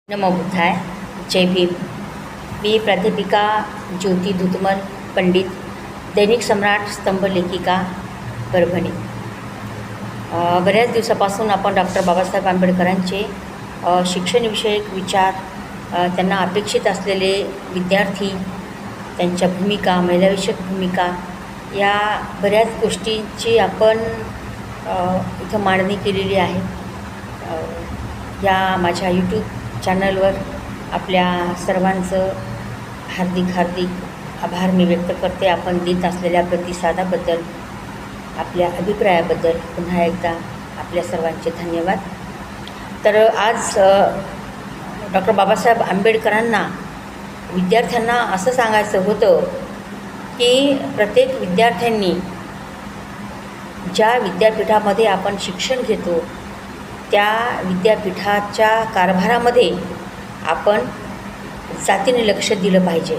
नमो बुद्धाय. जय भीम. मी प्राध्यापिका ज्योती धुतमल, पंडित, दैनिक सम्राट, स्तंभ लेखिका, परभणी. बऱ्याच दिवसापासून आपण डॉक्टर बाबासाहेब आंबेडकरांचे शिक्षणविषयक विचार, त्यांना अपेक्षित असलेले विद्यार्थी, त्यांच्या भूमिका, महिलाविषयक भूमिका, या बऱ्याच गोष्टींची आपण इथं मांडणी केलेली आहे. या माझ्या यूट्यूब चॅनलवर आपल्या सर्वांचं हार्दिक आभार मी व्यक्त करते. आपण देत असलेल्या प्रतिसादाबद्दल, आपल्या अभिप्रायाबद्दल पुन्हा एकदा आपल्या सर्वांचे धन्यवाद. तर आज डॉक्टर बाबासाहेब आंबेडकरांना विद्यार्थ्यांना असं सांगायचं होतं की प्रत्येक विद्यार्थ्यांनी ज्या विद्यापीठामध्ये आपण शिक्षण घेतो त्या विद्यापीठाच्या कारभारामध्ये आपण जातीने लक्ष दिलं पाहिजे.